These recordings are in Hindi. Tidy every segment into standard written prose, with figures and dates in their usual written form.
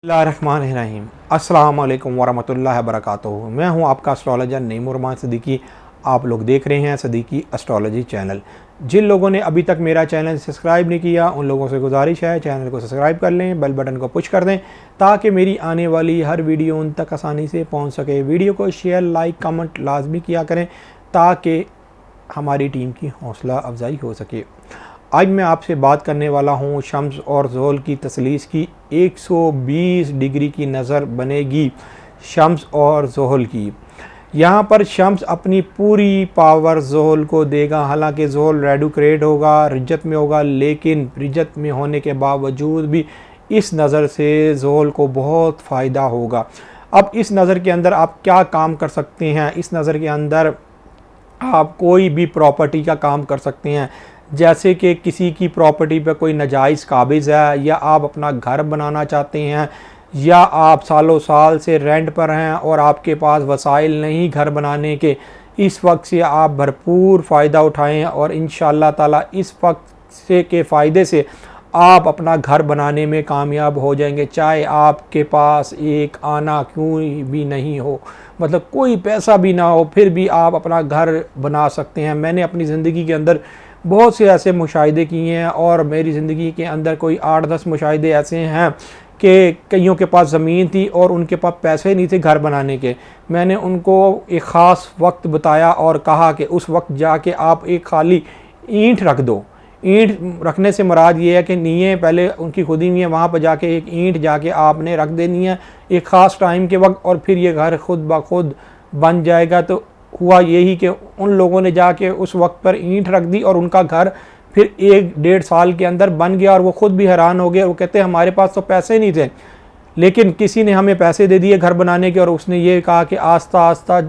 बिस्मिल्लाहिर्रहमानिर्रहीम। अस्सलाम वालेकुम वरहमतुल्लाहि वबरकातुहू। मैं हूं आपका एस्ट्रोलॉजर नईमुर सदीकी। आप लोग देख रहे हैं सदीकी एस्ट्रोलॉजी चैनल। जिन लोगों ने अभी तक मेरा चैनल सब्सक्राइब नहीं किया उन लोगों से गुजारिश है चैनल को सब्सक्राइब कर लें, बेल बटन को पुश कर दें ताकि मेरी आने वाली हर वीडियो उन तक आसानी से पहुँच सके। वीडियो को शेयर, लाइक, कमेंट लाजमी किया करें ताकि हमारी टीम की हौसला अफजाई हो सके। आज मैं आपसे बात करने वाला हूँ शम्स और ज़ोहल की तसलीस की। 120 डिग्री की नज़र बनेगी शम्स और ज़ोहल की। यहाँ पर शम्स अपनी पूरी पावर ज़ोहल को देगा। हालांकि ज़ोहल रेडुक्रेट होगा, रिज्जत में होगा, लेकिन रिज्जत में होने के बावजूद भी इस नज़र से ज़ोहल को बहुत फ़ायदा होगा। अब इस नज़र के अंदर आप क्या काम कर सकते हैं? इस नज़र के अंदर आप कोई भी प्रॉपर्टी का काम कर सकते हैं, जैसे कि किसी की प्रॉपर्टी पे कोई नाजायज़ काबिज़ है, या आप अपना घर बनाना चाहते हैं, या आप सालों साल से रेंट पर हैं और आपके पास वसाइल नहीं घर बनाने के। इस वक्त से आप भरपूर फ़ायदा उठाएं और इंशाअल्लाह ताला इस वक्त से के फ़ायदे से आप अपना घर बनाने में कामयाब हो जाएंगे। चाहे आपके पास एक आना क्यों भी नहीं हो, मतलब कोई पैसा भी ना हो, फिर भी आप अपना घर बना सकते हैं। मैंने अपनी ज़िंदगी के अंदर बहुत से ऐसे मुशाहिदे किए हैं और मेरी ज़िंदगी के अंदर कोई 8-10 मुशाहिदे ऐसे हैं कि कईयों के पास ज़मीन थी और उनके पास पैसे नहीं थे घर बनाने के। मैंने उनको एक ख़ास वक्त बताया और कहा कि उस वक्त जाके आप एक खाली ईंट रख दो। ईंट रखने से मुराद ये है कि नीयें पहले उनकी खुदी हुई है, वहाँ पर जाके एक ईंट जाके आपने रख देनी है एक ख़ास टाइम के वक्त, और फिर ये घर खुद ब खुद बन जाएगा। तो हुआ यही कि उन लोगों ने जाके उस वक्त पर ईंट रख दी और उनका घर फिर 1-1.5 साल के अंदर बन गया और वो ख़ुद भी हैरान हो गए। वो कहते हमारे पास तो पैसे नहीं थे, लेकिन किसी ने हमें पैसे दे दिए घर बनाने के, और उसने ये कहा कि आस्ता आस्ता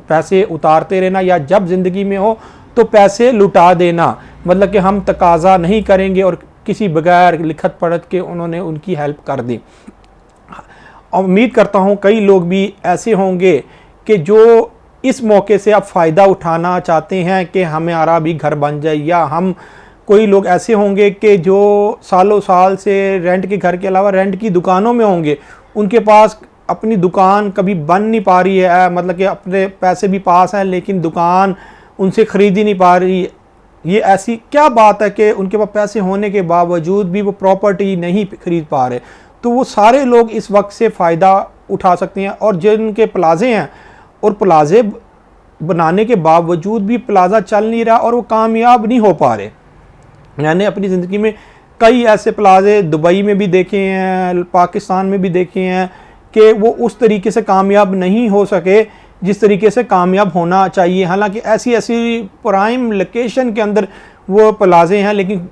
पैसे उतारते रहना, या जब ज़िंदगी में हो तो पैसे लुटा देना, मतलब कि हम तकाजा नहीं करेंगे। और किसी बगैर लिखत पढ़त के उन्होंने उनकी हेल्प कर दी। उम्मीद करता हूँ कई लोग भी ऐसे होंगे कि जो इस मौके से आप फ़ायदा उठाना चाहते हैं कि हमारा भी घर बन जाए, या हम कोई लोग ऐसे होंगे कि जो सालों साल से रेंट के घर के अलावा रेंट की दुकानों में होंगे, उनके पास अपनी दुकान कभी बन नहीं पा रही है, मतलब कि अपने पैसे भी पास हैं लेकिन दुकान उनसे ख़रीद ही नहीं पा रही। ये ऐसी क्या बात है कि उनके पास पैसे होने के बावजूद भी वो प्रॉपर्टी नहीं खरीद पा रहे? तो वो सारे लोग इस वक्त से फ़ायदा उठा सकते हैं। और जिनके प्लाजे हैं और प्लाजे बनाने के बावजूद भी प्लाजा चल नहीं रहा और वो कामयाब नहीं हो पा रहे। मैंने अपनी ज़िंदगी में कई ऐसे प्लाजे दुबई में भी देखे हैं, पाकिस्तान में भी देखे हैं कि वो उस तरीके से कामयाब नहीं हो सके जिस तरीके से कामयाब होना चाहिए। हालांकि ऐसी ऐसी प्राइम लोकेशन के अंदर वो प्लाजे हैं, लेकिन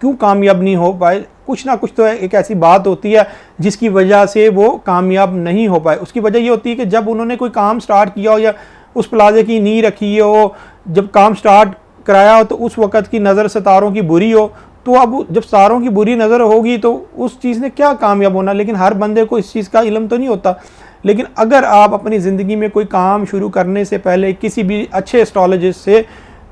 क्यों कामयाब नहीं हो पाए? कुछ ना कुछ तो एक ऐसी बात होती है जिसकी वजह से वो कामयाब नहीं हो पाए। उसकी वजह ये होती है कि जब उन्होंने कोई काम स्टार्ट किया हो या उस प्लाजे की नींव रखी हो, जब काम स्टार्ट कराया हो तो उस वक़्त की नज़र सितारों की बुरी हो, तो अब जब सितारों की बुरी नज़र होगी तो उस चीज़ ने क्या कामयाब होना। लेकिन हर बंदे को इस चीज़ का इल्म तो नहीं होता। लेकिन अगर आप अपनी ज़िंदगी में कोई काम शुरू करने से पहले किसी भी अच्छे एस्ट्रोलॉजिस्ट से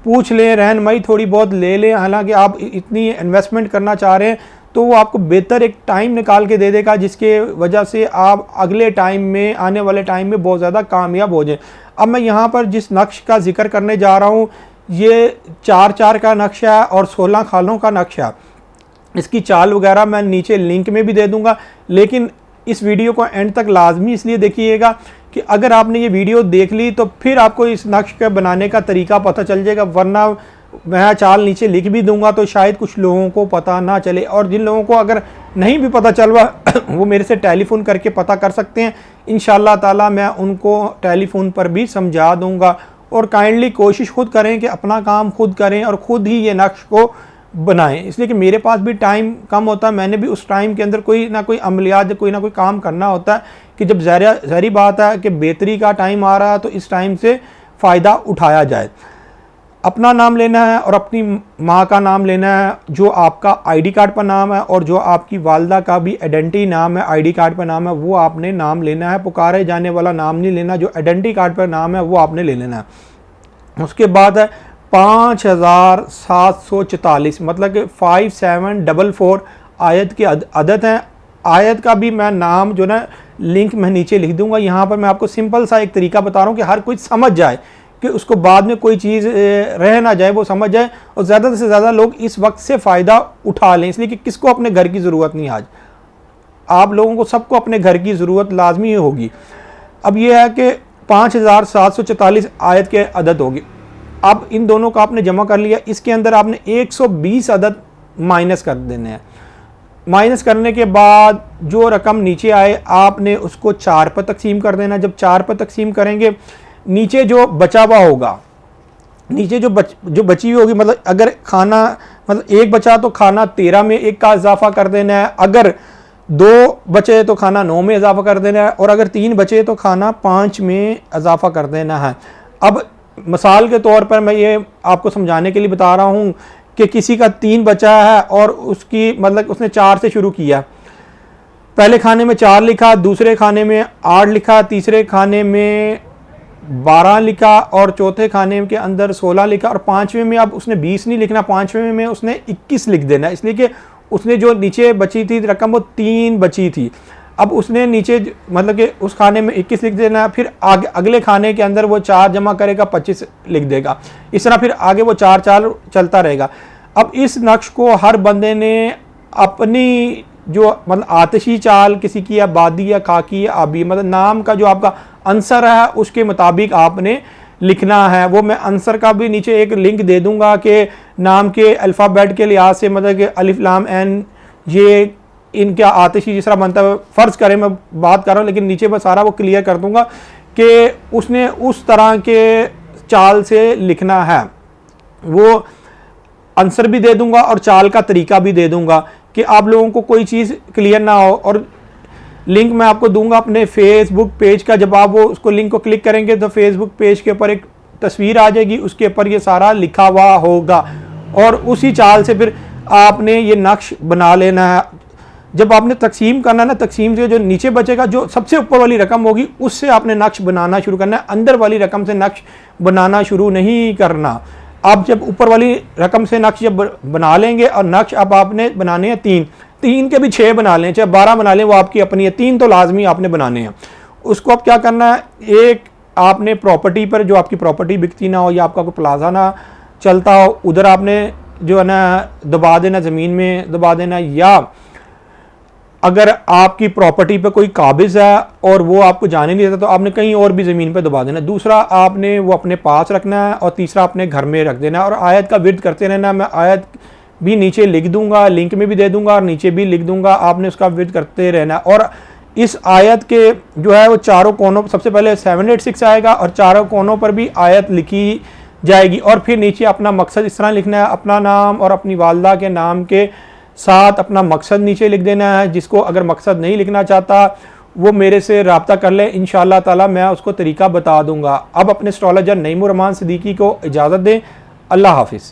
पूछ लें, रहनुमाई थोड़ी बहुत ले लें। हालांकि आप इतनी इन्वेस्टमेंट करना चाह रहे हैं तो वो आपको बेहतर एक टाइम निकाल के दे देगा जिसके वजह से आप अगले टाइम में, आने वाले टाइम में बहुत ज़्यादा कामयाब हो जाएं। अब मैं यहाँ पर जिस नक्श का जिक्र करने जा रहा हूँ ये 4-4 का नक्शा है और 16 खालों का नक्शा। इसकी चाल वगैरह मैं नीचे लिंक में भी दे दूँगा, लेकिन इस वीडियो को एंड तक लाजमी इसलिए देखिएगा कि अगर आपने ये वीडियो देख ली तो फिर आपको इस नक्श के बनाने का तरीका पता चल जाएगा, वरना मैं चाल नीचे लिख भी दूंगा तो शायद कुछ लोगों को पता ना चले। और जिन लोगों को अगर नहीं भी पता चल रहा वो मेरे से टेलीफ़ोन करके पता कर सकते हैं। इंशाअल्लाह ताला मैं उनको टेलीफ़ोन पर भी समझा दूंगा। और काइंडली कोशिश खुद करें कि अपना काम खुद करें और ख़ुद ही ये नक्श को बनाएं, इसलिए कि मेरे पास भी टाइम कम होता है। मैंने भी उस टाइम के अंदर कोई ना कोई अमलियात, कोई ना कोई काम करना होता है कि जब ज़ाहिरी बात है कि बेहतरी का टाइम आ रहा है तो इस टाइम से फ़ायदा उठाया जाए। अपना नाम लेना है और अपनी माँ का नाम लेना है जो आपका आईडी कार्ड पर नाम है, और जो आपकी वालदा का भी आइडेंटिटी नाम है, आईडी कार्ड पर नाम है, वो आपने नाम लेना है। पुकारे जाने वाला नाम नहीं लेना, जो आइडेंटिटी कार्ड पर नाम है वो आपने ले लेना है। उसके बाद है 5744, मतलब कि 5744 आयत के अदद हैं। आयत का भी मैं नाम जो ना लिंक मैं नीचे लिख दूंगा। यहाँ पर मैं आपको सिंपल सा एक तरीका बता रहा हूँ कि हर कोई समझ जाए, कि उसको बाद में कोई चीज़ रह ना जाए, वो समझ जाए और ज़्यादा से ज़्यादा लोग इस वक्त से फ़ायदा उठा लें। इसलिए कि किसको अपने घर की ज़रूरत नहीं, आज आप लोगों को सबको अपने घर की ज़रूरत लाजमी होगी। अब यह है कि 5744 आयत के अदद होगी। अब इन दोनों का आपने जमा कर लिया, इसके अंदर आपने 120 अदद माइनस कर देने हैं। माइनस करने के बाद जो रकम नीचे आए आपने उसको 4 पर तकसीम कर देना। जब 4 पर तकसीम करेंगे, नीचे जो बचा हुआ होगा, नीचे जो बची हुई होगी, मतलब अगर खाना मतलब एक बचा तो खाना 13 में 1 का इजाफा कर देना है, अगर 2 बचे तो खाना 9 में इजाफा कर देना है, और अगर 3 बचे तो खाना 5 में इजाफा कर देना है। अब मिसाल के तौर पर मैं ये आपको समझाने के लिए बता रहा हूँ कि किसी का 3 बचा है और उसकी मतलब उसने 4 से शुरू किया, पहले खाने में 4 लिखा, दूसरे खाने में 8 लिखा, तीसरे खाने में 12 लिखा और चौथे खाने के अंदर 16 लिखा, और 5वें में अब उसने 20 नहीं लिखना, 5वें में उसने 21 लिख देना, इसलिए कि उसने जो नीचे बची थी रकम वो 3 बची थी। अब उसने नीचे मतलब कि उस खाने में 21 लिख देना, फिर आगे अगले खाने के अंदर वो 4 जमा करेगा 25 लिख देगा, इस तरह फिर आगे वो 4 चलता रहेगा। अब इस नक्श को हर बंदे ने अपनी जो मतलब आतिशी चाल किसी की, या बादी या खाकी या आबी, मतलब नाम का जो आपका आंसर है उसके मुताबिक आपने लिखना है। वो मैं आंसर का भी नीचे एक लिंक दे दूंगा कि नाम के अल्फ़ाबेट के लिहाज से, मतलब कि अलिफ लाम एन ये इनका आतिशी जिस तरह बनता है, फ़र्ज़ करें मैं बात कर रहा हूँ, लेकिन नीचे मैं सारा वो क्लियर कर दूंगा कि उसने उस तरह के चाल से लिखना है। वो आंसर भी दे दूंगा और चाल का तरीका भी दे दूंगा कि आप लोगों को कोई चीज़ क्लियर ना हो। और लिंक मैं आपको दूंगा अपने फेसबुक पेज का, जब आप वो उसको लिंक को क्लिक करेंगे तो फेसबुक पेज के ऊपर एक तस्वीर आ जाएगी, उसके ऊपर ये सारा लिखा हुआ होगा, और उसी चाल से फिर आपने ये नक्श बना लेना है। जब आपने तकसीम करना है ना, तकसीम से जो नीचे बचेगा, जो सबसे ऊपर वाली रकम होगी उससे आपने नक्श बनाना शुरू करना है, अंदर वाली रकम से नक्श बनाना शुरू नहीं करना। आप जब ऊपर वाली रकम से नक्श जब बना लेंगे, और नक्श अब आपने बनाने हैं 3 के भी 6 बना लें, चाहे 12 बना लें, वो आपकी अपनी है, 3 तो लाजमी आपने बनाने हैं। उसको अब क्या करना है, एक आपने प्रॉपर्टी पर, जो आपकी प्रॉपर्टी बिकती ना हो या आपका कोई प्लाजा ना चलता हो, उधर आपने जो है ना दबा देना, ज़मीन में दबा देना, या अगर आपकी प्रॉपर्टी पे कोई काबिज़ है और वो आपको जाने नहीं देता तो आपने कहीं और भी ज़मीन पे दबा देना। दूसरा आपने वो अपने पास रखना है, और तीसरा अपने घर में रख देना है, और आयत का विर्द करते रहना। मैं आयत भी नीचे लिख दूंगा, लिंक में भी दे दूंगा और नीचे भी लिख दूंगा, आपने उसका विर्द करते रहना। और इस आयत के जो है वो चारों कोनों, सबसे पहले 786 आएगा और चारों कोनों पर भी आयत लिखी जाएगी, और फिर नीचे अपना मकसद इस तरह लिखना है, अपना नाम और अपनी वालदा के नाम के साथ अपना मकसद नीचे लिख देना है। जिसको अगर मकसद नहीं लिखना चाहता वो मेरे से रब्ता कर ले, इंशाअल्लाह ताला मैं उसको तरीका बता दूंगा। अब अपने एस्ट्रोलॉजर नईमुर रहमान सिद्दीकी को इजाज़त दें। अल्लाह हाफिज़।